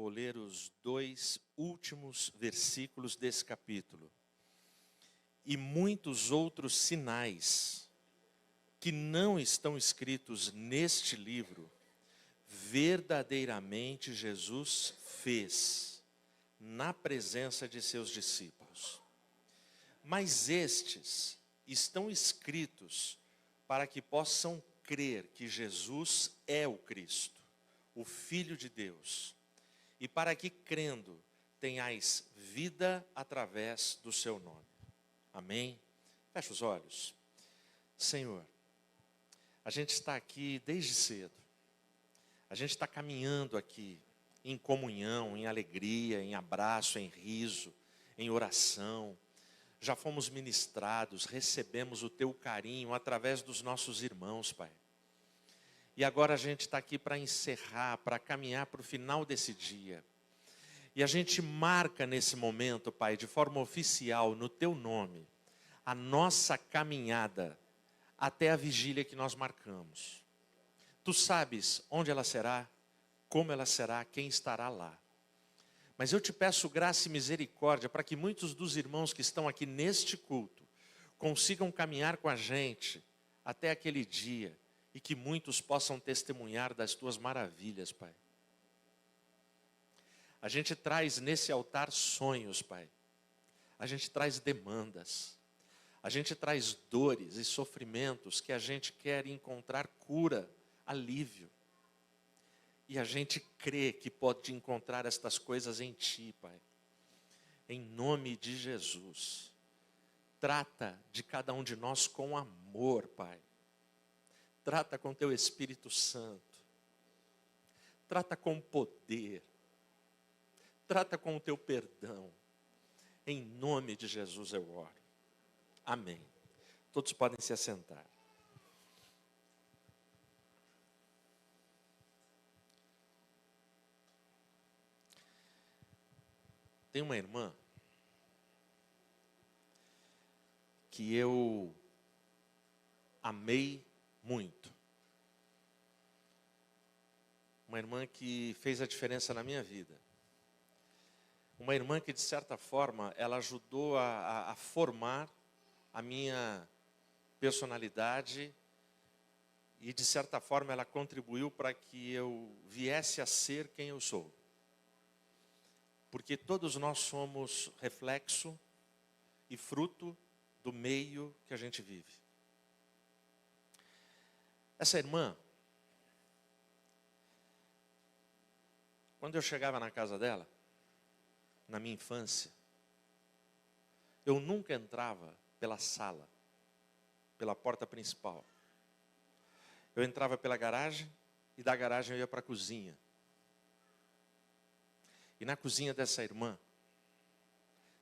vou ler os 2 últimos versículos desse capítulo. E muitos outros sinais que não estão escritos neste livro, verdadeiramente Jesus fez na presença de seus discípulos. Mas estes estão escritos para que possam crer que Jesus é o Cristo, o Filho de Deus, e para que, crendo, tenhais vida através do seu nome. Amém? Feche os olhos. Senhor, a gente está aqui desde cedo. A gente está caminhando aqui em comunhão, em alegria, em abraço, em riso, em oração. Já fomos ministrados, recebemos o teu carinho através dos nossos irmãos, Pai. E agora a gente está aqui para encerrar, para caminhar para o final desse dia. E a gente marca nesse momento, Pai, de forma oficial, no teu nome, a nossa caminhada até a vigília que nós marcamos. Tu sabes onde ela será, como ela será, quem estará lá. Mas eu te peço graça e misericórdia para que muitos dos irmãos que estão aqui neste culto consigam caminhar com a gente até aquele dia e que muitos possam testemunhar das tuas maravilhas, Pai. A gente traz nesse altar sonhos, Pai. A gente traz demandas. A gente traz dores e sofrimentos que a gente quer encontrar cura, alívio. E a gente crê que pode encontrar estas coisas em Ti, Pai. Em nome de Jesus. Trata de cada um de nós com amor, Pai. Trata com Teu Espírito Santo. Trata com poder. Trata com o Teu perdão. Em nome de Jesus eu oro. Amém. Todos podem se assentar. Tem uma irmã que eu amei muito. Uma irmã que fez a diferença na minha vida. Uma irmã que, de certa forma, ela ajudou a formar a minha personalidade e, de certa forma, ela contribuiu para que eu viesse a ser quem eu sou. Porque todos nós somos reflexo e fruto do meio que a gente vive. Essa irmã, quando eu chegava na casa dela, na minha infância, eu nunca entrava pela sala, pela porta principal. Eu entrava pela garagem e da garagem eu ia para a cozinha. E na cozinha dessa irmã,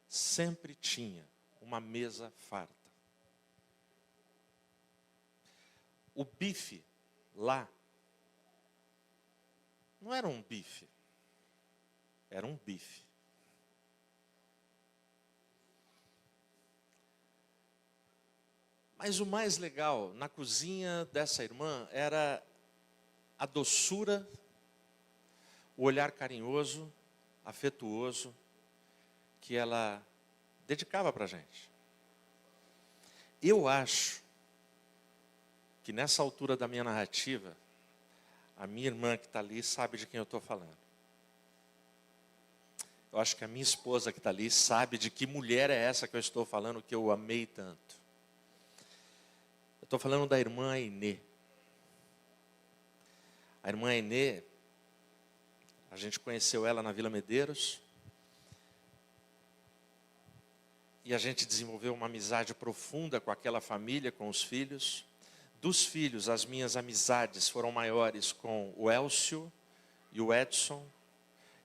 sempre tinha uma mesa farta. O bife lá, não era um bife, era um bife. Mas o mais legal na cozinha dessa irmã era a doçura, o olhar carinhoso, afetuoso que ela dedicava para a gente. Eu acho que nessa altura da minha narrativa, a minha irmã que está ali sabe de quem eu estou falando. Eu acho que a minha esposa que está ali sabe de que mulher é essa que eu estou falando, que eu amei tanto. Eu estou falando da irmã Ainê. A irmã Ainê, a gente conheceu ela na Vila Medeiros. E a gente desenvolveu uma amizade profunda com aquela família, com os filhos. Dos filhos, as minhas amizades foram maiores com o Elcio e o Edson.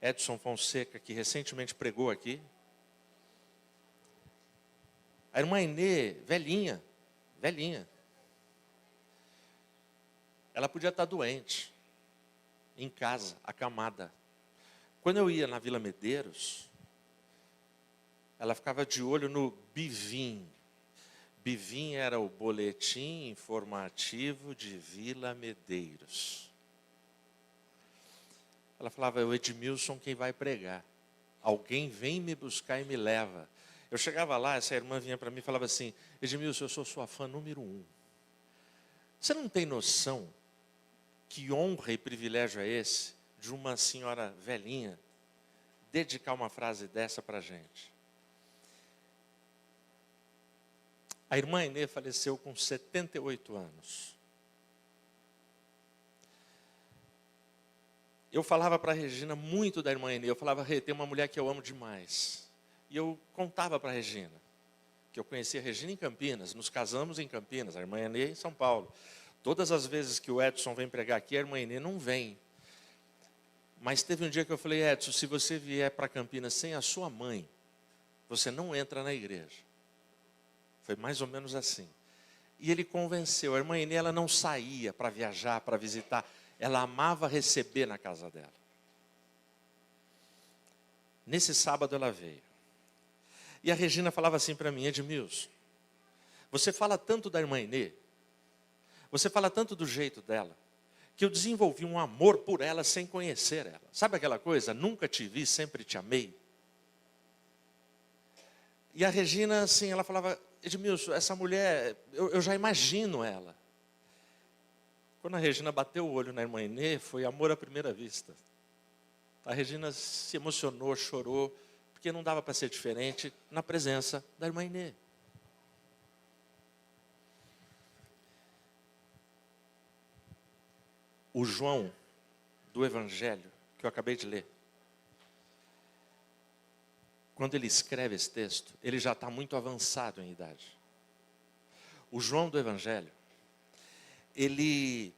Edson Fonseca, que recentemente pregou aqui. A irmã Ainê, velhinha. Ela podia estar doente, em casa, acamada. Quando eu ia na Vila Medeiros, ela ficava de olho no Bivim. Bivim era o boletim informativo de Vila Medeiros. Ela falava, é o Edmilson quem vai pregar. Alguém vem me buscar e me leva. Eu chegava lá, essa irmã vinha para mim e falava assim, Edmilson, eu sou sua fã número 1. Você não tem noção que honra e privilégio é esse de uma senhora velhinha dedicar uma frase dessa para a gente? A irmã Inê faleceu com 78 anos. Eu falava para a Regina muito da irmã Inê. Eu falava, Rê, tem uma mulher que eu amo demais. E eu contava para a Regina, que eu conheci a Regina em Campinas, nos casamos em Campinas, a irmã Inê em São Paulo. Todas as vezes que o Edson vem pregar aqui, a irmã Inê não vem. Mas teve um dia que eu falei, Edson, se você vier para Campinas sem a sua mãe, você não entra na igreja. Foi mais ou menos assim. E ele convenceu. A irmã Inê, ela não saía para viajar, para visitar. Ela amava receber na casa dela. Nesse sábado ela veio. E a Regina falava assim para mim, Edmilson, você fala tanto da irmã Inê, você fala tanto do jeito dela, que eu desenvolvi um amor por ela sem conhecer ela. Sabe aquela coisa, nunca te vi, sempre te amei? E a Regina, assim, ela falava, Edmilson, essa mulher, eu já imagino ela. Quando a Regina bateu o olho na irmã Inê, foi amor à primeira vista. A Regina se emocionou, chorou, porque não dava para ser diferente na presença da irmã Inê. O João, do Evangelho, que eu acabei de ler, quando ele escreve esse texto, ele já está muito avançado em idade. O João do Evangelho, ele,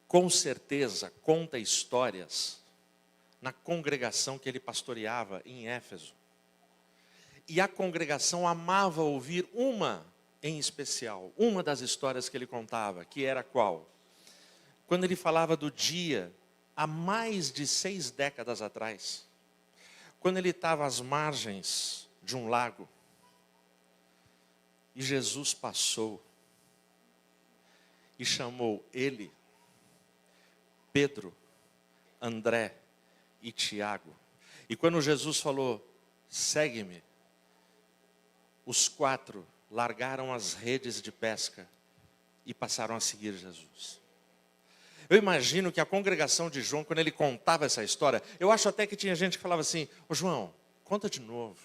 com certeza, conta histórias na congregação que ele pastoreava em Éfeso. E a congregação amava ouvir uma em especial, uma das histórias que ele contava, que era qual? Quando ele falava do dia, há mais de 6 décadas atrás, quando ele estava às margens de um lago, e Jesus passou, e chamou ele, Pedro, André e Tiago. E quando Jesus falou, segue-me, os 4 largaram as redes de pesca e passaram a seguir Jesus. Eu imagino que a congregação de João, quando ele contava essa história, eu acho até que tinha gente que falava assim, ô João, conta de novo.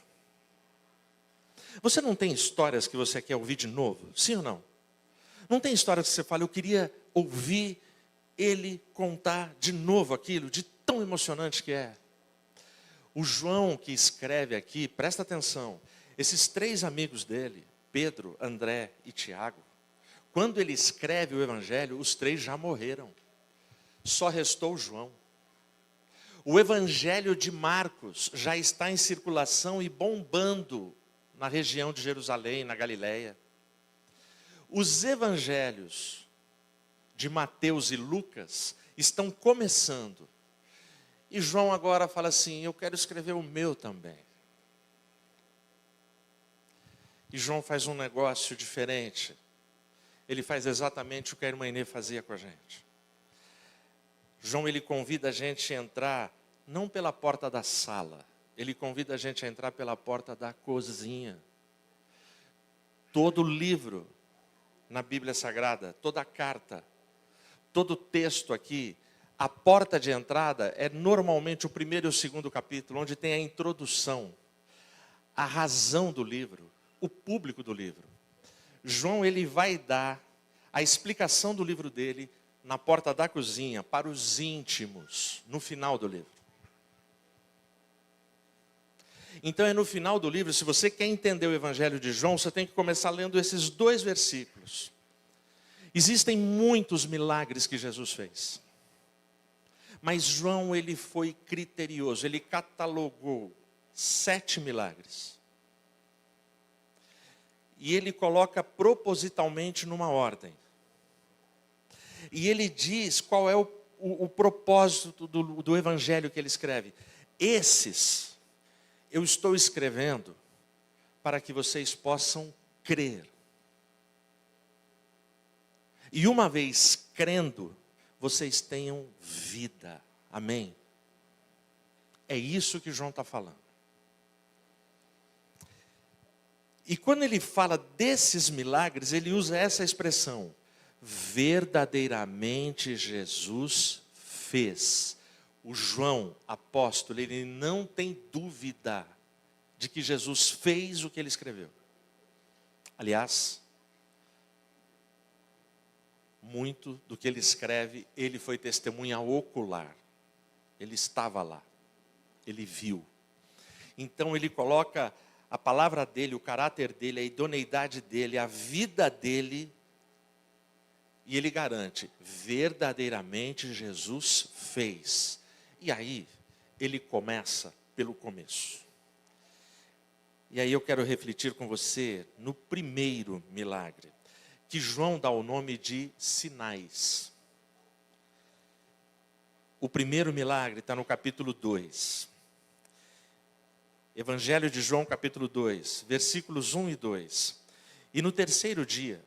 Você não tem histórias que você quer ouvir de novo? Sim ou não? Não tem histórias que você fala, eu queria ouvir ele contar de novo aquilo, de tão emocionante que é. O João que escreve aqui, presta atenção, esses 3 amigos dele, Pedro, André e Tiago, quando ele escreve o Evangelho, os 3 já morreram. Só restou João. O Evangelho de Marcos já está em circulação e bombando na região de Jerusalém, na Galileia. Os Evangelhos de Mateus e Lucas estão começando. E João agora fala assim, eu quero escrever o meu também. E João faz um negócio diferente. Ele faz exatamente o que a irmã Inê fazia com a gente. João, ele convida a gente a entrar, não pela porta da sala, ele convida a gente a entrar pela porta da cozinha. Todo livro na Bíblia Sagrada, toda carta, todo texto aqui, a porta de entrada é normalmente o 1º e o 2º capítulo, onde tem a introdução, a razão do livro, o público do livro. João, ele vai dar a explicação do livro dele na porta da cozinha, para os íntimos, no final do livro. Então é no final do livro, se você quer entender o Evangelho de João, você tem que começar lendo esses 2 versículos. Existem muitos milagres que Jesus fez. Mas João, ele foi criterioso, ele catalogou 7 milagres. E ele coloca propositalmente numa ordem. E ele diz qual é o propósito do Evangelho que ele escreve. Esses eu estou escrevendo para que vocês possam crer. E uma vez crendo, vocês tenham vida. Amém? É isso que João está falando. E quando ele fala desses milagres, ele usa essa expressão: verdadeiramente Jesus fez. O João, apóstolo, ele não tem dúvida de que Jesus fez o que ele escreveu. Aliás, muito do que ele escreve, ele foi testemunha ocular. Ele estava lá, ele viu. Então ele coloca a palavra dele, o caráter dele, a idoneidade dele, a vida dele, e ele garante: verdadeiramente Jesus fez. E aí, ele começa pelo começo. E aí eu quero refletir com você no primeiro milagre, que João dá o nome de sinais. O primeiro milagre está no capítulo 2. Evangelho de João, capítulo 2, versículos 1 e 2. E no terceiro dia,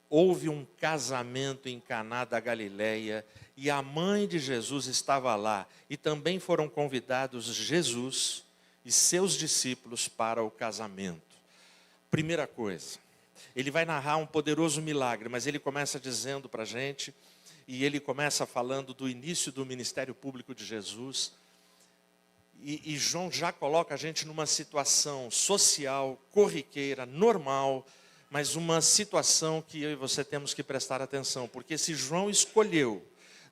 houve um casamento em Caná da Galileia, e a mãe de Jesus estava lá, e também foram convidados Jesus e seus discípulos para o casamento. Primeira coisa, ele vai narrar um poderoso milagre, mas ele começa dizendo para a gente, e ele começa falando do início do ministério público de Jesus. E João já coloca a gente numa situação social, corriqueira, normal, mas uma situação que eu e você temos que prestar atenção. Porque se João escolheu,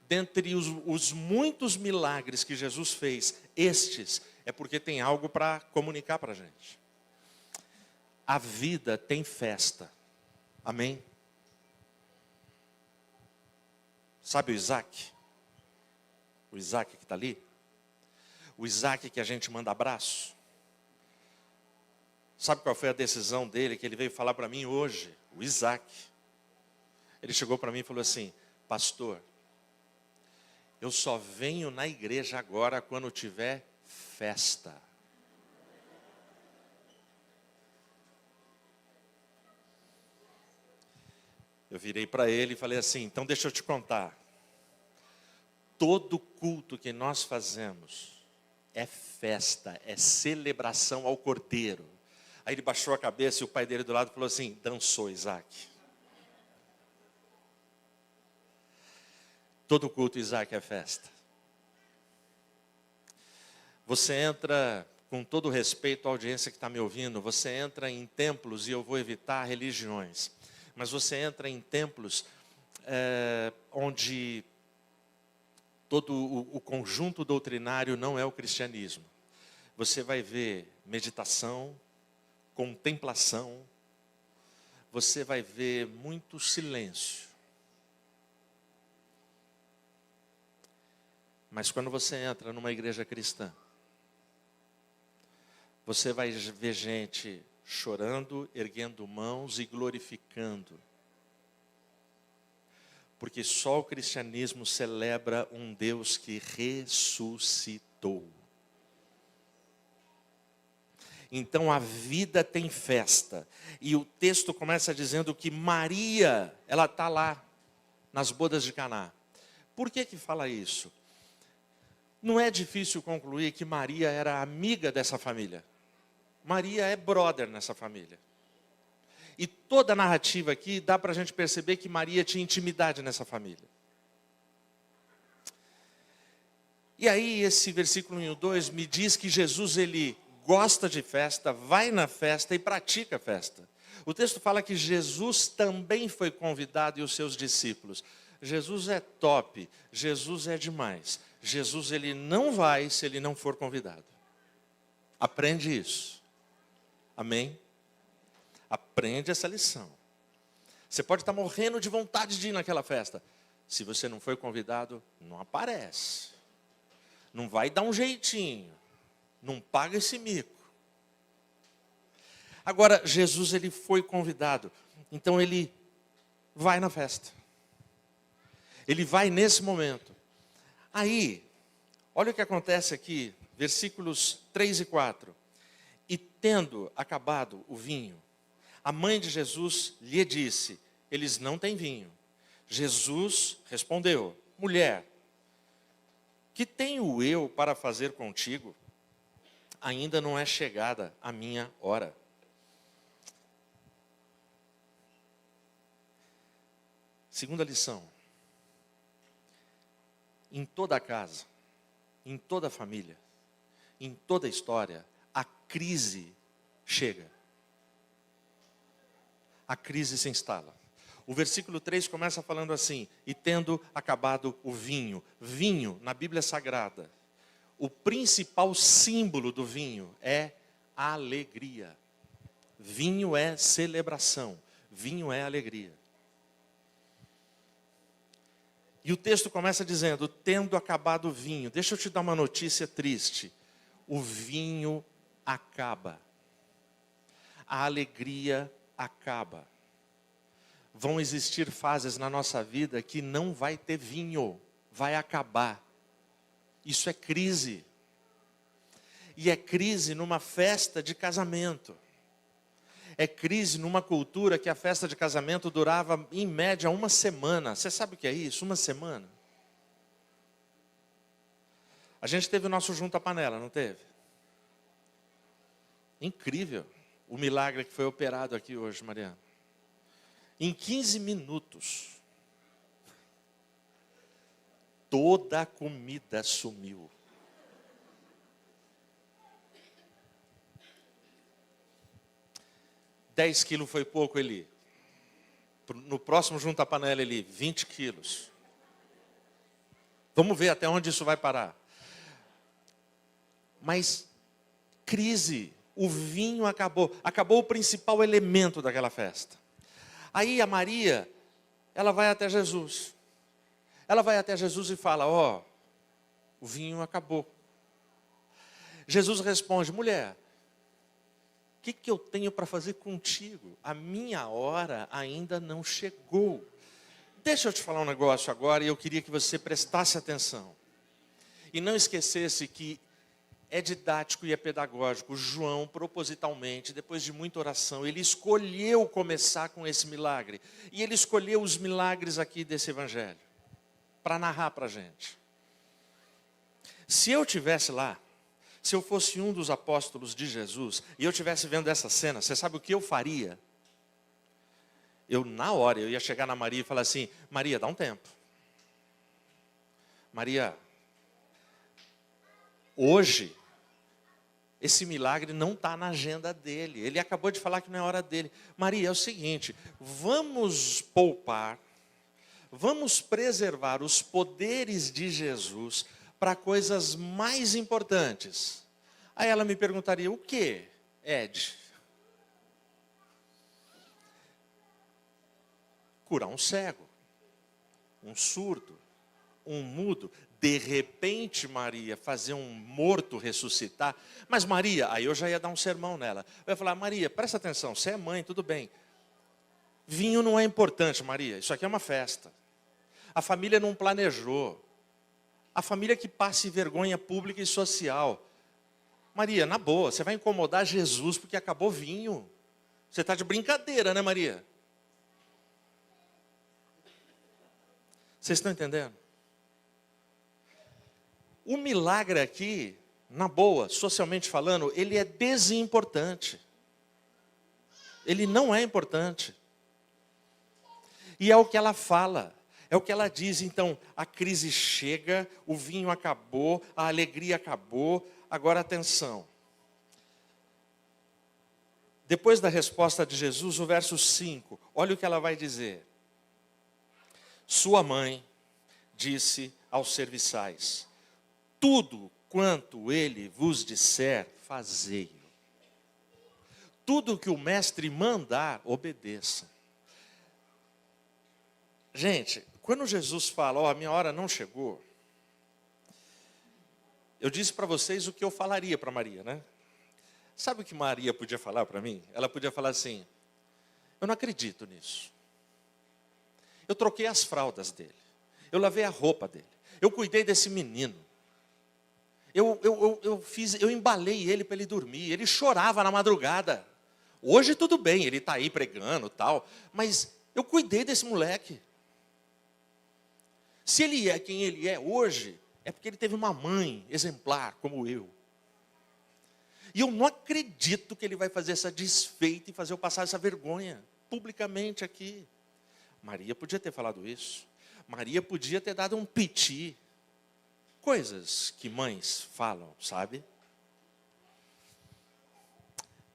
dentre os muitos milagres que Jesus fez, estes, é porque tem algo para comunicar para a gente. A vida tem festa. Amém? Sabe o Isaac? O Isaac que está ali? O Isaac que a gente manda abraço. Sabe qual foi a decisão dele que ele veio falar para mim hoje? O Isaac. Ele chegou para mim e falou assim: pastor, eu só venho na igreja agora quando tiver festa. Eu virei para ele e falei assim: então deixa eu te contar. Todo culto que nós fazemos é festa, é celebração ao Cordeiro. Aí ele baixou a cabeça e o pai dele do lado falou assim: dançou, Isaac. Todo culto, Isaac, é festa. Você entra, com todo respeito à audiência que está me ouvindo, você entra em templos, e eu vou evitar religiões, mas você entra em templos onde todo o conjunto doutrinário não é o cristianismo. Você vai ver meditação, contemplação, você vai ver muito silêncio. Mas quando você entra numa igreja cristã, você vai ver gente chorando, erguendo mãos e glorificando. Porque só o cristianismo celebra um Deus que ressuscitou. Então a vida tem festa. E o texto começa dizendo que Maria, ela está lá, nas bodas de Caná. Por que fala isso? Não é difícil concluir que Maria era amiga dessa família. Maria é brother nessa família. E toda a narrativa aqui dá para a gente perceber que Maria tinha intimidade nessa família. E aí esse versículo 1 e 2 me diz que Jesus, ele gosta de festa, vai na festa e pratica a festa. O texto fala que Jesus também foi convidado e os seus discípulos. Jesus é top, Jesus é demais. Jesus, ele não vai se ele não for convidado. Aprende isso. Amém? Aprende essa lição. Você pode estar morrendo de vontade de ir naquela festa. Se você não foi convidado, não aparece. Não vai dar um jeitinho. Não paga esse mico. Agora, Jesus, ele foi convidado. Então, ele vai na festa. Ele vai nesse momento. Aí, olha o que acontece aqui, versículos 3 e 4. E tendo acabado o vinho, a mãe de Jesus lhe disse: eles não têm vinho. Jesus respondeu: mulher, que tenho eu para fazer contigo? Ainda não é chegada a minha hora. Segunda lição. Em toda a casa, em toda a família, em toda a história, a crise chega. A crise se instala. O versículo 3 começa falando assim: e tendo acabado o vinho. Vinho, na Bíblia Sagrada, o principal símbolo do vinho é alegria. Vinho é celebração, vinho é alegria. E o texto começa dizendo: tendo acabado o vinho. Deixa eu te dar uma notícia triste. O vinho acaba. A alegria acaba. Vão existir fases na nossa vida que não vai ter vinho, vai acabar. Isso é crise. E é crise numa festa de casamento. É crise numa cultura que a festa de casamento durava, em média, 1 semana. Você sabe o que é isso? 1 semana. A gente teve o nosso junta-panela, não teve? Incrível o milagre que foi operado aqui hoje, Mariana. Em 15 minutos, toda a comida sumiu. $10 quilos foi pouco, Eli. No próximo junta-panela, Eli, 20 quilos. Vamos ver até onde isso vai parar. Mas, crise, o vinho acabou. Acabou o principal elemento daquela festa. Aí a Maria, ela vai até Jesus. Ela vai até Jesus e fala: ó, o vinho acabou. Jesus responde: mulher, o que eu tenho para fazer contigo? A minha hora ainda não chegou. Deixa eu te falar um negócio agora, e eu queria que você prestasse atenção. E não esquecesse que é didático e é pedagógico. João, propositalmente, depois de muita oração, ele escolheu começar com esse milagre. E ele escolheu os milagres aqui desse evangelho, para narrar para a gente. Se eu estivesse lá, se eu fosse um dos apóstolos de Jesus, e eu estivesse vendo essa cena, você sabe o que eu faria? Eu, na hora, eu ia chegar na Maria e falar assim: Maria, dá um tempo. Maria, hoje, esse milagre não está na agenda dele. Ele acabou de falar que não é hora dele. Maria, é o seguinte, vamos poupar, vamos preservar os poderes de Jesus para coisas mais importantes. Aí ela me perguntaria: o que, Ed? Curar um cego, um surdo, um mudo. De repente, Maria, fazer um morto ressuscitar. Mas Maria, aí eu já ia dar um sermão nela. Eu ia falar: Maria, presta atenção, você é mãe, tudo bem. Vinho não é importante, Maria, isso aqui é uma festa. A família não planejou. A família que passe vergonha pública e social. Maria, na boa, você vai incomodar Jesus porque acabou vinho. Você está de brincadeira, né, Maria? Vocês estão entendendo? O milagre aqui, na boa, socialmente falando, ele é desimportante. Ele não é importante. E é o que ela fala, é o que ela diz. Então, a crise chega, o vinho acabou, a alegria acabou. Agora atenção. Depois da resposta de Jesus, o verso 5, olha o que ela vai dizer. Sua mãe disse aos serviçais: tudo quanto ele vos disser, fazei-o. Tudo que o mestre mandar, obedeça. Gente, quando Jesus fala: ó, a minha hora não chegou, eu disse para vocês o que eu falaria para Maria, né? Sabe o que Maria podia falar para mim? Ela podia falar assim: eu não acredito nisso. Eu troquei as fraldas dele. Eu lavei a roupa dele. Eu cuidei desse menino. Eu embalei ele para ele dormir. Ele chorava na madrugada. Hoje tudo bem, ele está aí pregando e tal. Mas eu cuidei desse moleque. Se ele é quem ele é hoje, é porque ele teve uma mãe exemplar, como eu. E eu não acredito que ele vai fazer essa desfeita e fazer eu passar essa vergonha, publicamente aqui. Maria podia ter falado isso. Maria podia ter dado um piti. Coisas que mães falam, sabe?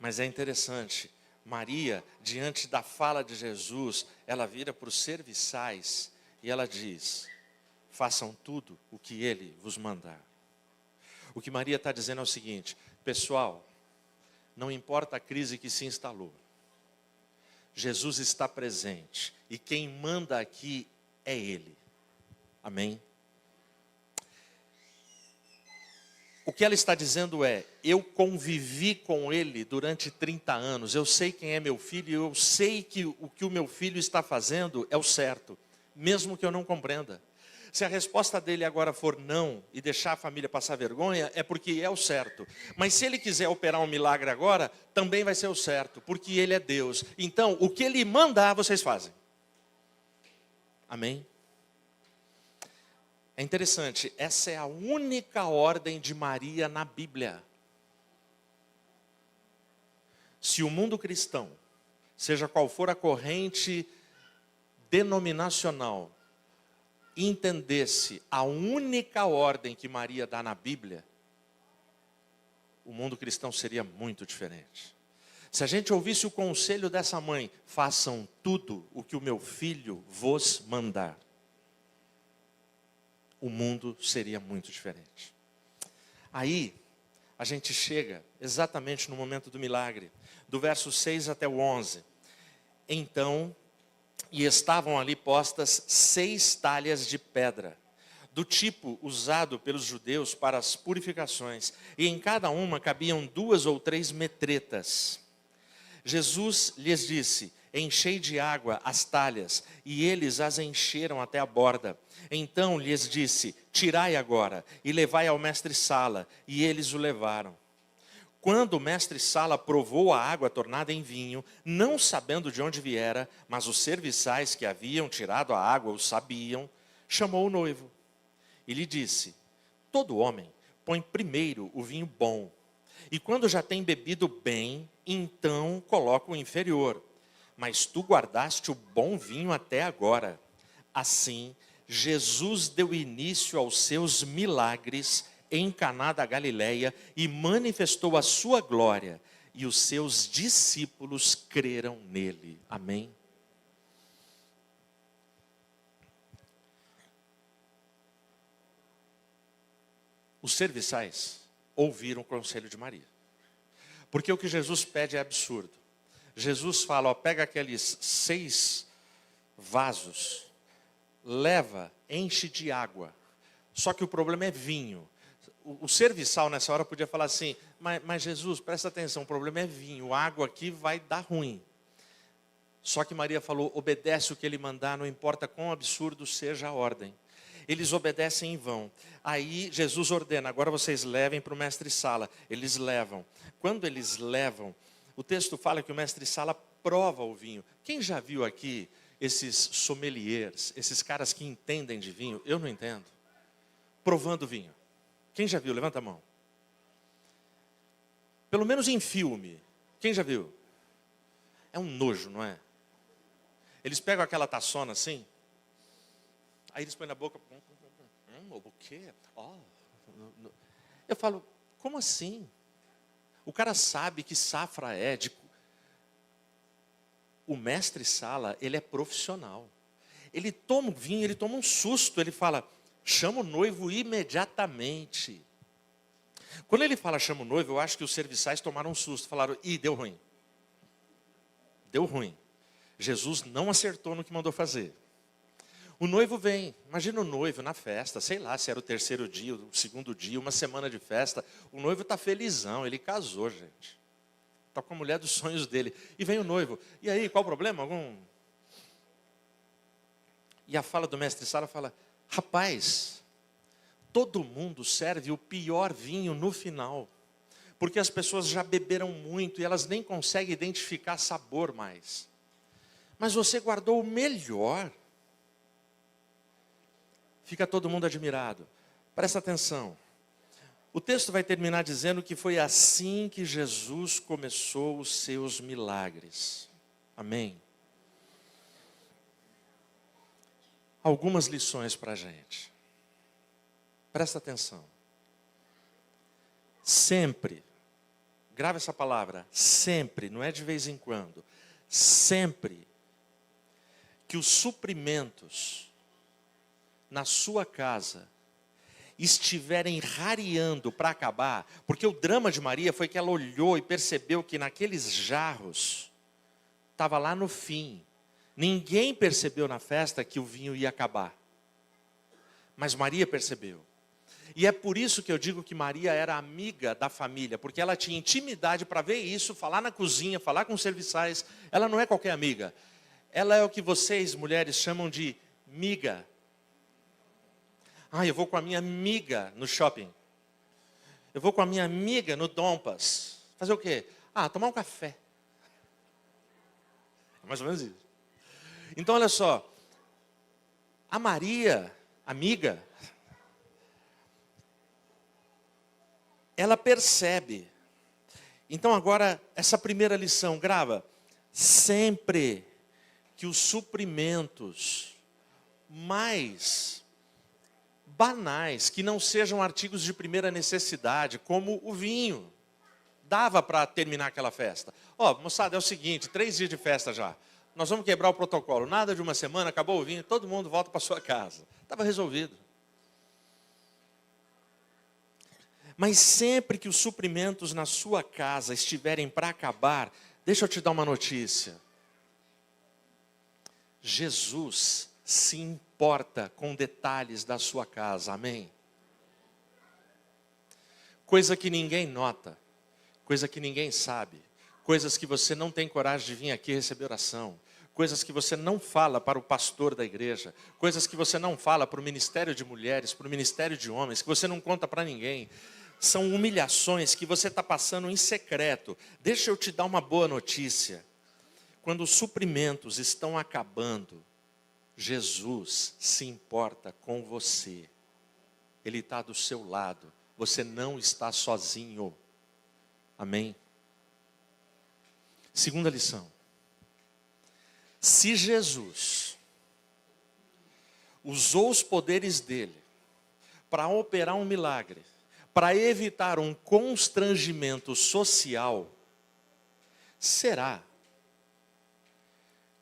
Mas é interessante, Maria, diante da fala de Jesus, ela vira para os serviçais e ela diz: façam tudo o que ele vos mandar. O que Maria está dizendo é o seguinte: pessoal, não importa a crise que se instalou, Jesus está presente e quem manda aqui é Ele. Amém? O que ela está dizendo é: eu convivi com ele durante 30 anos, eu sei quem é meu filho, eu sei que o que o meu filho está fazendo é o certo, mesmo que eu não compreenda. Se a resposta dele agora for não e deixar a família passar vergonha, é porque é o certo. Mas se ele quiser operar um milagre agora, também vai ser o certo, porque ele é Deus. Então, o que ele mandar, vocês fazem. Amém? É interessante, essa é a única ordem de Maria na Bíblia. Se o mundo cristão, seja qual for a corrente denominacional, entendesse a única ordem que Maria dá na Bíblia, o mundo cristão seria muito diferente. Se a gente ouvisse o conselho dessa mãe: façam tudo o que o meu filho vos mandar, o mundo seria muito diferente. Aí, a gente chega exatamente no momento do milagre, do verso 6 até o 11. Então, e estavam ali postas 6 talhas de pedra, do tipo usado pelos judeus para as purificações, e em cada uma cabiam 2 ou 3 metretas. Jesus lhes disse: enchei de água as talhas, e eles as encheram até a borda. Então lhes disse: tirai agora, e levai ao mestre-sala, e eles o levaram. Quando o mestre-sala provou a água tornada em vinho, não sabendo de onde viera, mas os serviçais que haviam tirado a água o sabiam, chamou o noivo. E lhe disse: todo homem põe primeiro o vinho bom, e quando já tem bebido bem, então coloca o inferior. Mas tu guardaste o bom vinho até agora. Assim, Jesus deu início aos seus milagres em Caná da Galileia e manifestou a sua glória, e os seus discípulos creram nele. Amém? Os serviçais ouviram o conselho de Maria, porque o que Jesus pede é absurdo. Jesus fala: ó, pega aqueles 6 vasos, leva, enche de água. Só que o problema é vinho. O serviçal nessa hora podia falar assim: mas Jesus, presta atenção, o problema é vinho, água aqui vai dar ruim. Só que Maria falou: obedece o que ele mandar, não importa quão absurdo seja a ordem. Eles obedecem em vão. Aí Jesus ordena: agora vocês levem para o mestre-sala. Eles levam. Quando eles levam, o texto fala que o mestre-sala prova o vinho. Quem já viu aqui esses sommeliers, esses caras que entendem de vinho? Eu não entendo. Provando vinho. Quem já viu? Levanta a mão. Pelo menos em filme. Quem já viu? É um nojo, não é? Eles pegam aquela taçona assim, aí eles põem na boca. O quê? Oh. Eu falo: como assim? O cara sabe que safra é. O mestre-sala, ele é profissional. Ele toma o vinho, ele toma um susto. Ele fala: chama o noivo imediatamente. Quando ele fala chama o noivo, eu acho que os serviçais tomaram um susto. Falaram: ih, deu ruim. Deu ruim. Jesus não acertou no que mandou fazer. O noivo vem. Imagina o noivo na festa, sei lá se era o 3º dia, o 2º dia, uma semana de festa. O noivo está felizão, ele casou, gente. Está com a mulher dos sonhos dele. E vem o noivo. E aí, qual o problema? E a fala do mestre-sala fala: rapaz, todo mundo serve o pior vinho no final. Porque as pessoas já beberam muito e elas nem conseguem identificar sabor mais. Mas você guardou o melhor. Fica todo mundo admirado. Presta atenção. O texto vai terminar dizendo que foi assim que Jesus começou os seus milagres. Amém? Algumas lições para a gente. Presta atenção. Sempre, grava essa palavra, sempre, não é de vez em quando, sempre que os suprimentos na sua casa estiverem rareando para acabar, porque o drama de Maria foi que ela olhou e percebeu que naqueles jarros estava lá no fim. Ninguém percebeu na festa que o vinho ia acabar, mas Maria percebeu. E é por isso que eu digo que Maria era amiga da família, porque ela tinha intimidade para ver isso, falar na cozinha, falar com os serviçais. Ela não é qualquer amiga, ela é o que vocês, mulheres, chamam de miga. Eu vou com a minha amiga no shopping. Eu vou com a minha amiga no Dompas. Fazer o quê? Tomar um café. É mais ou menos isso. Então, olha só. A Maria, amiga, ela percebe. Então, agora, essa primeira lição, grava. Sempre que os suprimentos mais banais, que não sejam artigos de primeira necessidade, como o vinho, dava para terminar aquela festa. Moçada, é o seguinte, 3 dias de festa já. Nós vamos quebrar o protocolo. Nada de uma semana, acabou o vinho, todo mundo volta para sua casa. Estava resolvido. Mas sempre que os suprimentos na sua casa estiverem para acabar, deixa eu te dar uma notícia. Jesus se importa com detalhes da sua casa, amém? Coisa que ninguém nota, coisa que ninguém sabe, coisas que você não tem coragem de vir aqui receber oração, coisas que você não fala para o pastor da igreja, coisas que você não fala para o ministério de mulheres, para o ministério de homens, que você não conta para ninguém. São humilhações que você está passando em secreto. Deixa eu te dar uma boa notícia. Quando os suprimentos estão acabando, Jesus se importa com você. Ele está do seu lado. Você não está sozinho. Amém? Segunda lição. Se Jesus usou os poderes dele para operar um milagre, para evitar um constrangimento social, será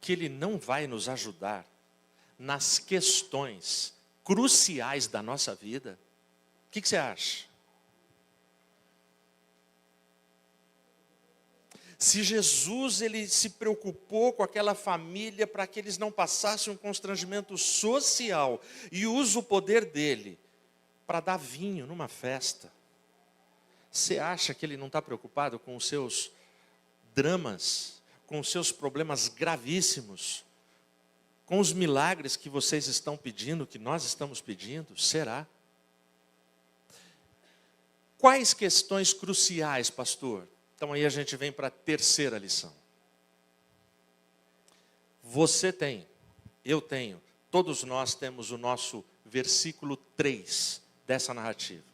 que ele não vai nos ajudar nas questões cruciais da nossa vida? O que você acha? Se Jesus ele se preocupou com aquela família para que eles não passassem um constrangimento social e usa o poder dele para dar vinho numa festa, você acha que ele não está preocupado com os seus dramas, com os seus problemas gravíssimos, com os milagres que vocês estão pedindo, que nós estamos pedindo? Será? Quais questões cruciais, pastor? Então aí a gente vem para a terceira lição. Você tem, eu tenho, todos nós temos o nosso versículo 3 dessa narrativa.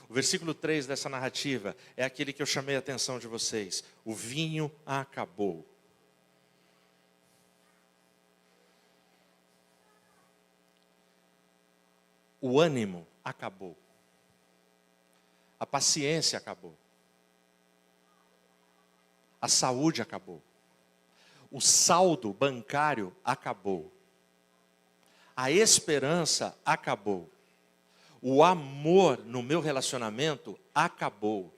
O versículo 3 dessa narrativa é aquele que eu chamei a atenção de vocês. O vinho acabou. O ânimo acabou. A paciência acabou. A saúde acabou. O saldo bancário acabou. A esperança acabou. O amor no meu relacionamento acabou.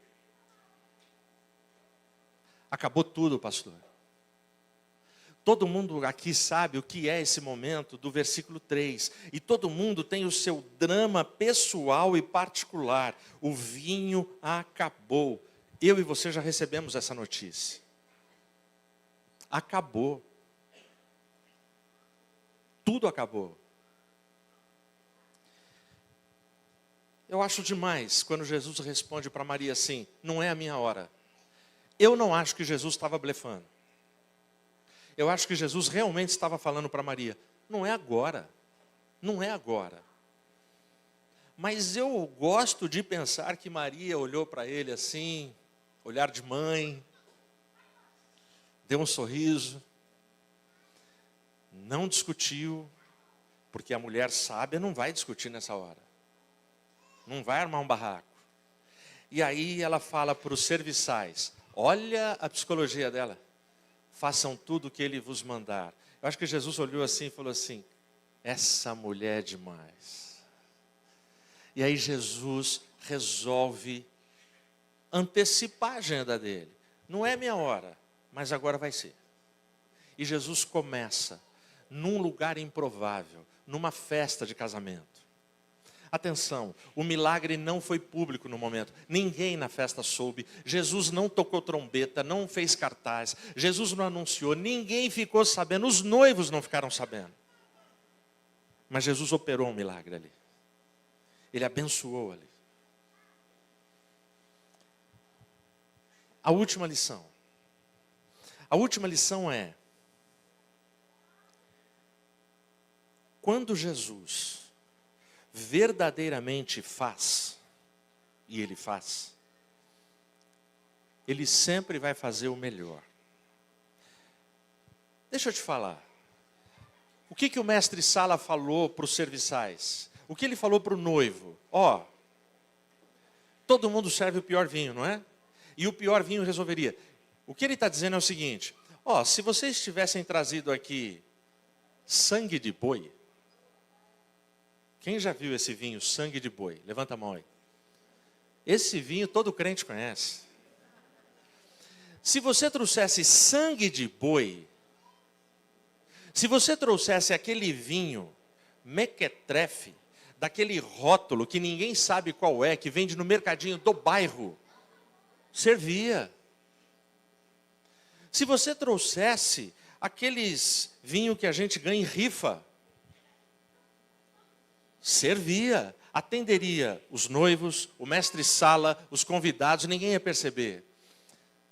Acabou tudo, pastor. Todo mundo aqui sabe o que é esse momento do versículo 3. E todo mundo tem o seu drama pessoal e particular. O vinho acabou. Eu e você já recebemos essa notícia. Acabou. Tudo acabou. Eu acho demais quando Jesus responde para Maria assim: não é a minha hora. Eu não acho que Jesus estava blefando. Eu acho que Jesus realmente estava falando para Maria: não é agora. Não é agora. Mas eu gosto de pensar que Maria olhou para ele assim, olhar de mãe, deu um sorriso, não discutiu, porque a mulher sábia não vai discutir nessa hora, não vai armar um barraco. E aí ela fala para os serviçais, olha a psicologia dela, façam tudo o que ele vos mandar. Eu acho que Jesus olhou assim e falou assim, essa mulher é demais. E aí Jesus resolve antecipar a agenda dele. Não é minha hora, mas agora vai ser. E Jesus começa num lugar improvável, numa festa de casamento. Atenção, o milagre não foi público no momento. Ninguém na festa soube. Jesus não tocou trombeta, não fez cartaz. Jesus não anunciou, ninguém ficou sabendo. Os noivos não ficaram sabendo. Mas Jesus operou um milagre ali. Ele abençoou ali. A última lição. A última lição é: quando Jesus verdadeiramente faz, e Ele faz, Ele sempre vai fazer o melhor. Deixa eu te falar. O que o mestre Sala falou para os serviçais? O que ele falou para o noivo? Ó, todo mundo serve o pior vinho, não é? E o pior vinho resolveria. O que ele está dizendo é o seguinte, ó, se vocês tivessem trazido aqui sangue de boi, quem já viu esse vinho, sangue de boi? Levanta a mão aí. Esse vinho todo crente conhece. Se você trouxesse sangue de boi, se você trouxesse aquele vinho mequetrefe, daquele rótulo que ninguém sabe qual é, que vende no mercadinho do bairro, servia. Se você trouxesse aqueles vinho que a gente ganha em rifa, servia, atenderia os noivos, o mestre Sala, os convidados, ninguém ia perceber.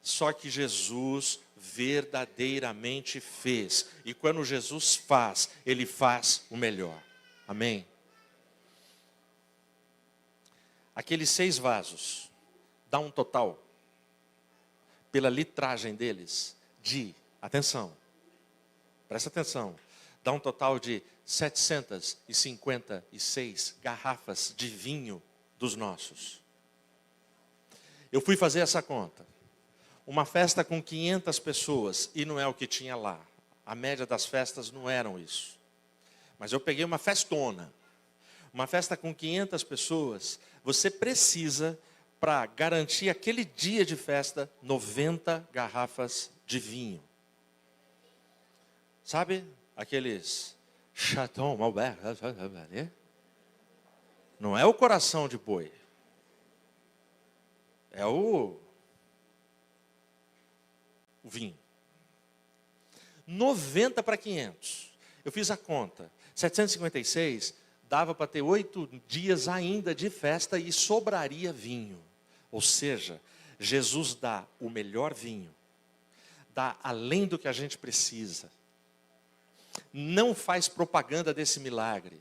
Só que Jesus verdadeiramente fez. E quando Jesus faz, Ele faz o melhor. Amém? Aqueles 6 vasos, dá um total, pela litragem deles, de, atenção, presta atenção, dá um total de 756 garrafas de vinho dos nossos. Eu fui fazer essa conta. Uma festa com 500 pessoas, e não é o que tinha lá. A média das festas não eram isso. Mas eu peguei uma festona. Uma festa com 500 pessoas, você precisa, para garantir aquele dia de festa, 90 garrafas de vinho. Sabe? Aqueles Chateau Malbec. Não é o coração de boi. É o vinho. 90 para 500. Eu fiz a conta. 756 dava para ter 8 dias ainda de festa e sobraria vinho. Ou seja, Jesus dá o melhor vinho. Dá além do que a gente precisa. Não faz propaganda desse milagre.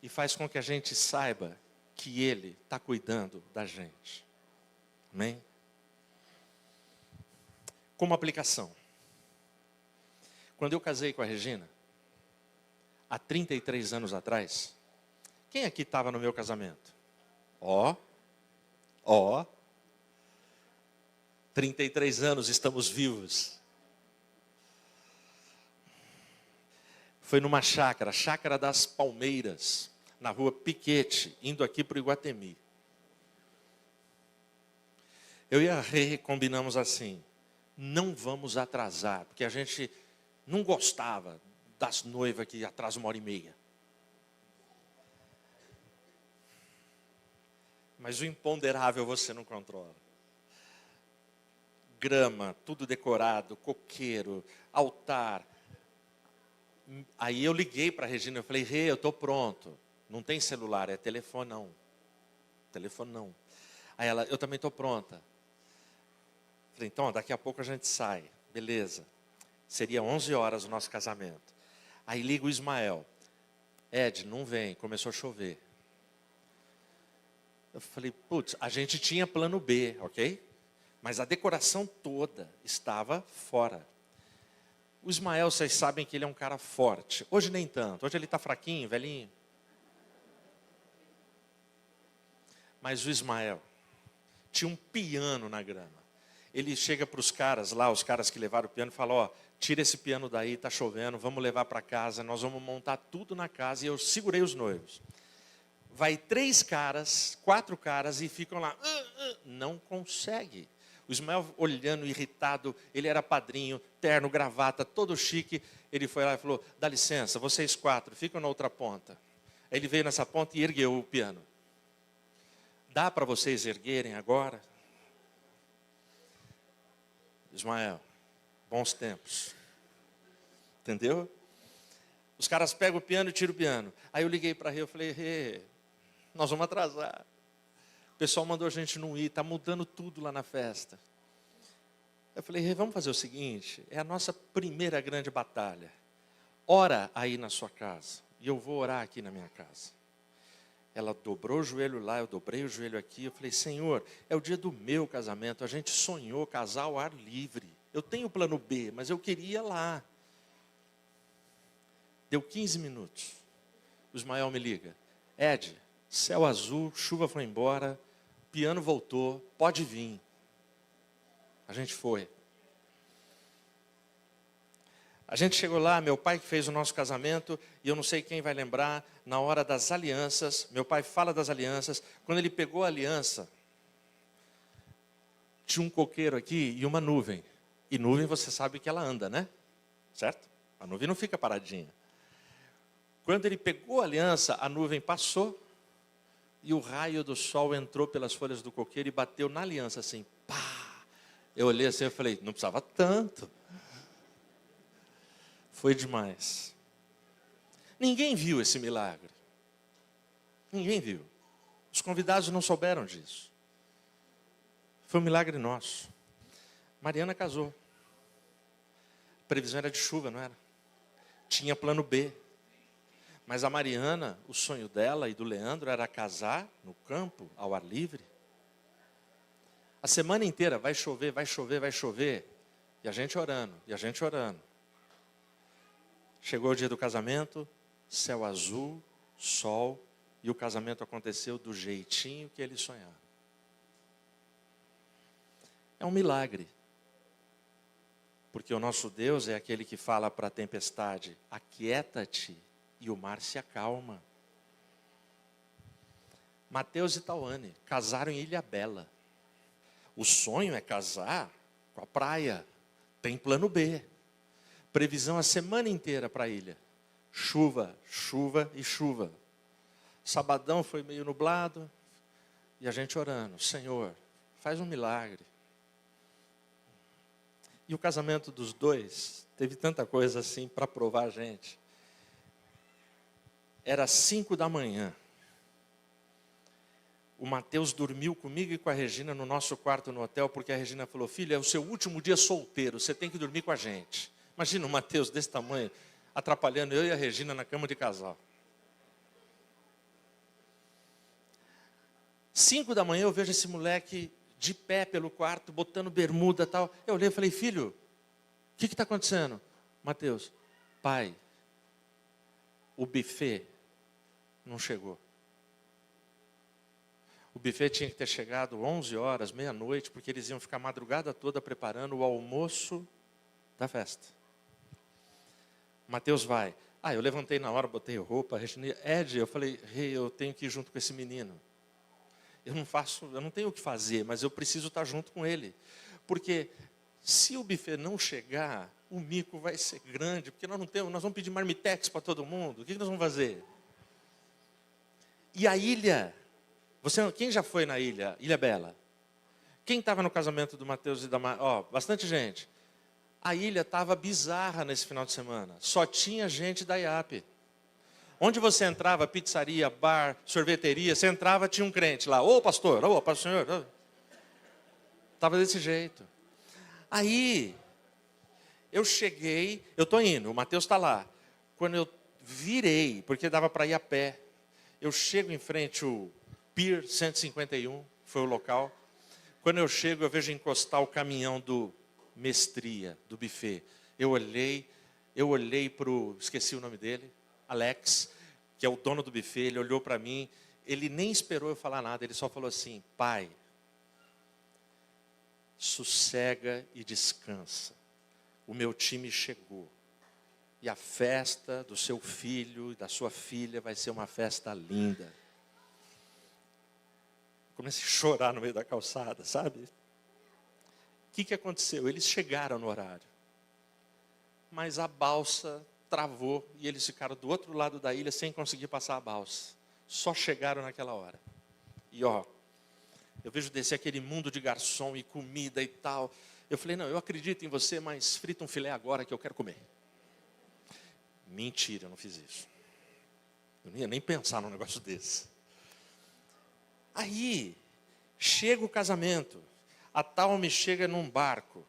E faz com que a gente saiba que Ele está cuidando da gente. Amém? Como aplicação. Quando eu casei com a Regina, há 33 anos atrás, quem aqui estava no meu casamento? Ó, 33 anos estamos vivos. Foi numa chácara, Chácara das Palmeiras, na rua Piquete, indo aqui para o Iguatemi. Eu e a Rê combinamos assim, não vamos atrasar, porque a gente não gostava das noivas que atrasam 1h30. Mas o imponderável você não controla. Grama, tudo decorado, coqueiro, altar. Aí eu liguei para a Regina, eu falei, Rê, eu estou pronto. Não tem celular, é telefone não. Telefone não. Aí ela, eu também estou pronta. Falei, então, daqui a pouco a gente sai. Beleza. Seria 11 horas o nosso casamento. Aí liga o Ismael. Ed, não vem, começou a chover. Eu falei, putz, a gente tinha plano B, ok? Mas a decoração toda estava fora. O Ismael, vocês sabem que ele é um cara forte. Hoje nem tanto, hoje ele está fraquinho, velhinho. Mas o Ismael tinha um piano na grama. Ele chega para os caras lá, os caras que levaram o piano, e fala, ó, tira esse piano daí, está chovendo, vamos levar para casa, nós vamos montar tudo na casa. E eu segurei os noivos. Vai 3 caras, 4 caras e ficam lá, não consegue. O Ismael olhando, irritado, ele era padrinho, terno, gravata, todo chique. Ele foi lá e falou, dá licença, vocês 4, ficam na outra ponta. Aí ele veio nessa ponta e ergueu o piano. Dá para vocês erguerem agora? Ismael, bons tempos. Entendeu? Os caras pegam o piano e tiram o piano. Aí eu liguei para a Rê, eu falei, Rê, nós vamos atrasar. O pessoal mandou a gente não ir, está mudando tudo lá na festa. Eu falei, Rê, vamos fazer o seguinte, é a nossa primeira grande batalha. Ora aí na sua casa, e eu vou orar aqui na minha casa. Ela dobrou o joelho lá, eu dobrei o joelho aqui. Eu falei, Senhor, é o dia do meu casamento. A gente sonhou casar ao ar livre. Eu tenho o plano B, mas eu queria lá. Deu 15 minutos. O Ismael me liga. Ed, céu azul, chuva foi embora, piano voltou, pode vir. A gente foi. A gente chegou lá, meu pai que fez o nosso casamento, e eu não sei quem vai lembrar, na hora das alianças, meu pai fala das alianças, quando ele pegou a aliança, tinha um coqueiro aqui e uma nuvem. E nuvem você sabe que ela anda, né? Certo? A nuvem não fica paradinha. Quando ele pegou a aliança, a nuvem passou, e o raio do sol entrou pelas folhas do coqueiro e bateu na aliança assim, pá! Eu olhei assim e falei, não precisava tanto. Foi demais. Ninguém viu esse milagre. Ninguém viu. Os convidados não souberam disso. Foi um milagre nosso. Mariana casou. A previsão era de chuva, não era? Tinha plano B. Mas a Mariana, o sonho dela e do Leandro era casar no campo, ao ar livre. A semana inteira vai chover, vai chover, vai chover. E a gente orando, e a gente orando. Chegou o dia do casamento, céu azul, sol, e o casamento aconteceu do jeitinho que eles sonharam. É um milagre. Porque o nosso Deus é aquele que fala para a tempestade, aquieta-te, e o mar se acalma. Mateus e Tauane casaram em Ilhabela. O sonho é casar com a praia. Tem plano B. Previsão a semana inteira para a ilha. Chuva, chuva e chuva. Sabadão foi meio nublado. E a gente orando. Senhor, faz um milagre. E o casamento dos dois teve tanta coisa assim para provar a gente. Era 5 da manhã. O Mateus dormiu comigo e com a Regina no nosso quarto no hotel, porque a Regina falou, filho, é o seu último dia solteiro, você tem que dormir com a gente. Imagina o Mateus desse tamanho, atrapalhando eu e a Regina na cama de casal. 5 da manhã eu vejo esse moleque de pé pelo quarto, botando bermuda e tal. Eu olhei e falei, filho, o que está acontecendo? Mateus, pai, o buffet não chegou. O buffet tinha que ter chegado 11 horas, meia-noite, porque eles iam ficar a madrugada toda preparando o almoço da festa. Mateus vai. Eu levantei na hora, botei roupa, Ed, eu falei, eu tenho que ir junto com esse menino. Eu não tenho o que fazer, mas eu preciso estar junto com ele. Porque se o buffet não chegar, o mico vai ser grande, porque nós vamos pedir marmitex para todo mundo. O que nós vamos fazer? E a ilha, quem já foi na ilha? Ilha Bela? Quem estava no casamento do Mateus e da bastante gente. A ilha estava bizarra nesse final de semana. Só tinha gente da IAP. Onde você entrava, pizzaria, bar, sorveteria, você entrava, tinha um crente lá. Ô pastor, senhor. Estava desse jeito. Aí, eu cheguei, eu estou indo, o Mateus está lá. Quando eu virei, porque dava para ir a pé, eu chego em frente Pier 151, foi o local. Quando eu chego, eu vejo encostar o caminhão do Mestria, do buffet. Eu olhei para o, esqueci o nome dele, Alex, que é o dono do buffet, ele olhou para mim, ele nem esperou eu falar nada, ele só falou assim: pai, sossega e descansa. O meu time chegou. E a festa do seu filho e da sua filha vai ser uma festa linda. Comecei a chorar no meio da calçada, sabe? O que aconteceu? Eles chegaram no horário. Mas a balsa travou e eles ficaram do outro lado da ilha sem conseguir passar a balsa. Só chegaram naquela hora. E eu vejo descer aquele mundo de garçom e comida e tal. Eu falei: não, eu acredito em você, mas frita um filé agora que eu quero comer. Mentira, eu não fiz isso. Eu não ia nem pensar num negócio desse. Aí, chega o casamento. A tal me chega num barco,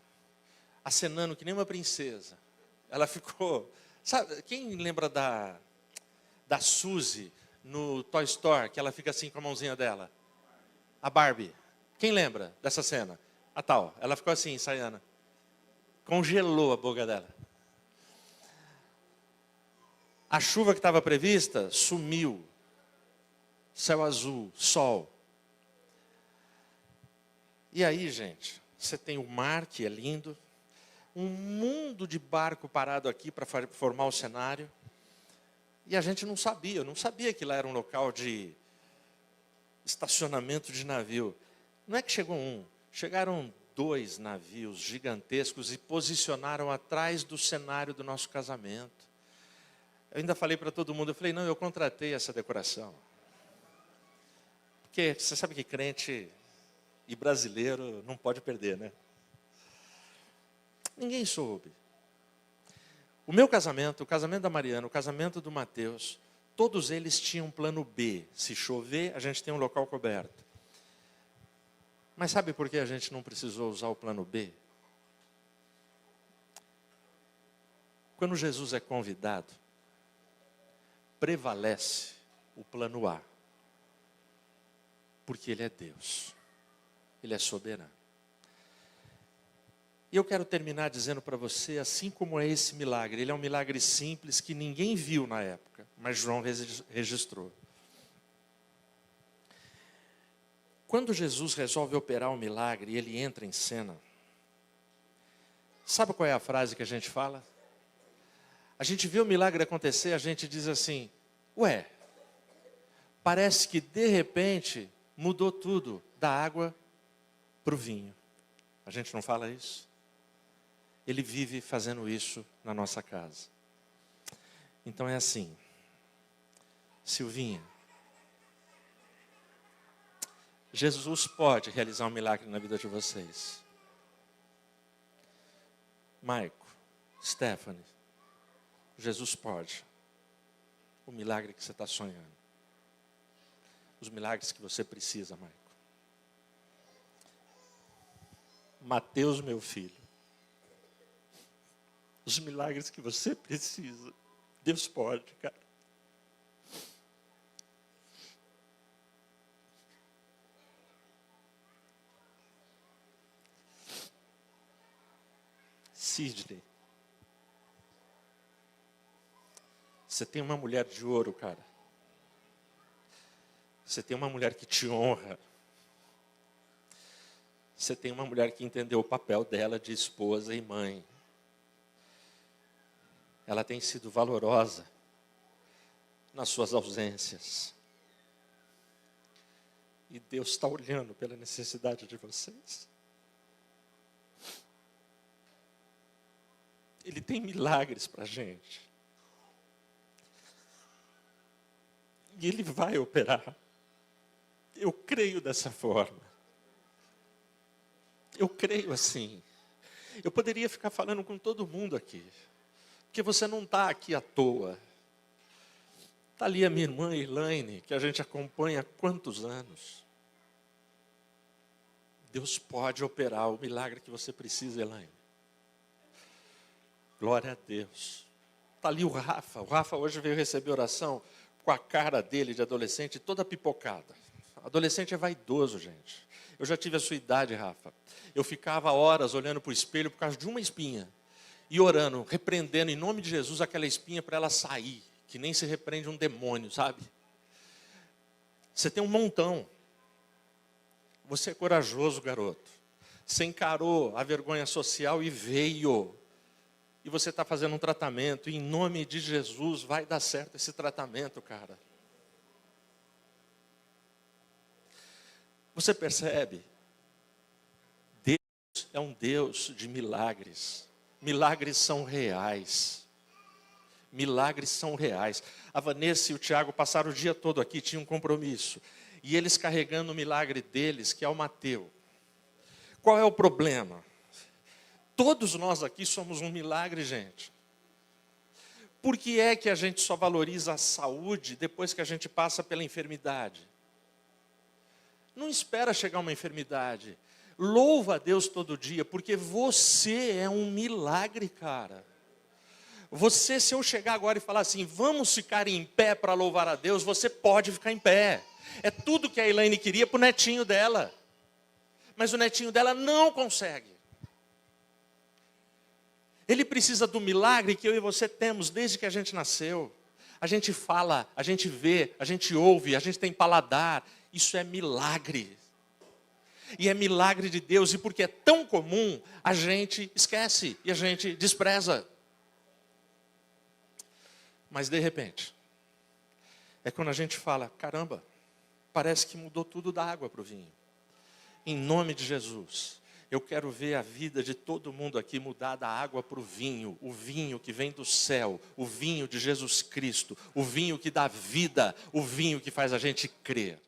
acenando que nem uma princesa. Ela ficou... Sabe, quem lembra da Suzy no Toy Story, que ela fica assim com a mãozinha dela? A Barbie. Quem lembra dessa cena? A tal. Ela ficou assim, ensaiando. Congelou a boca dela. A chuva que estava prevista sumiu. Céu azul, sol. E aí, gente, você tem o mar, que é lindo. Um mundo de barco parado aqui para formar o cenário. E a gente não sabia, eu não sabia que lá era um local de estacionamento de navio. Não é que chegou um, chegaram 2 navios gigantescos e posicionaram atrás do cenário do nosso casamento. Eu ainda falei para todo mundo, eu falei: não, eu contratei essa decoração. Porque você sabe que crente e brasileiro não pode perder, né? Ninguém soube. O meu casamento, o casamento da Mariana, o casamento do Mateus, todos eles tinham um plano B. Se chover, a gente tem um local coberto. Mas sabe por que a gente não precisou usar o plano B? Quando Jesus é convidado, prevalece o plano A. Porque Ele é Deus. Ele é soberano. E eu quero terminar dizendo para você, assim como é esse milagre, ele é um milagre simples que ninguém viu na época, mas João registrou. Quando Jesus resolve operar o milagre e ele entra em cena, sabe qual é a frase que a gente fala? A gente vê o milagre acontecer, a gente diz assim: ué, parece que de repente mudou tudo, da água para o vinho. A gente não fala isso? Ele vive fazendo isso na nossa casa. Então é assim, Silvinha, Jesus pode realizar um milagre na vida de vocês. Maico, Stephanie, Jesus pode. O milagre que você está sonhando. Os milagres que você precisa, Maico. Mateus, meu filho. Os milagres que você precisa. Deus pode, cara. Sidney. Você tem uma mulher de ouro, cara. Você tem uma mulher que te honra. Você tem uma mulher que entendeu o papel dela de esposa e mãe. Ela tem sido valorosa nas suas ausências. E Deus está olhando pela necessidade de vocês. Ele tem milagres para a gente. E Ele vai operar. Eu creio dessa forma. Eu creio assim. Eu poderia ficar falando com todo mundo aqui. Porque você não está aqui à toa. Está ali a minha irmã Elaine, que a gente acompanha há quantos anos. Deus pode operar o milagre que você precisa, Elaine. Glória a Deus. Está ali o Rafa. O Rafa hoje veio receber oração com a cara dele de adolescente toda pipocada. Adolescente é vaidoso, gente. Eu já tive a sua idade, Rafa. Eu ficava horas olhando para o espelho por causa de uma espinha. E orando, repreendendo em nome de Jesus aquela espinha para ela sair. Que nem se repreende um demônio, sabe? Você tem um montão. Você é corajoso, garoto. Você encarou a vergonha social e veio. E você está fazendo um tratamento. E em nome de Jesus vai dar certo esse tratamento, cara. Você percebe? Deus é um Deus de milagres. Milagres são reais. Milagres são reais. A Vanessa e o Tiago passaram o dia todo aqui, tinham um compromisso. E eles carregando o milagre deles, que é o Mateus. Qual é o problema? Todos nós aqui somos um milagre, gente. Por que é que a gente só valoriza a saúde depois que a gente passa pela enfermidade? Não espera chegar uma enfermidade. Louva a Deus todo dia, porque você é um milagre, cara. Você, se eu chegar agora e falar assim, vamos ficar em pé para louvar a Deus, você pode ficar em pé. É tudo que a Elaine queria para o netinho dela. Mas o netinho dela não consegue. Ele precisa do milagre que eu e você temos desde que a gente nasceu. A gente fala, a gente vê, a gente ouve, a gente tem paladar. Isso é milagre. E é milagre de Deus. E porque é tão comum, a gente esquece e a gente despreza. Mas de repente, é quando a gente fala, caramba, parece que mudou tudo da água para o vinho. Em nome de Jesus, eu quero ver a vida de todo mundo aqui mudar da água para o vinho que vem do céu, o vinho de Jesus Cristo, o vinho que dá vida, o vinho que faz a gente crer.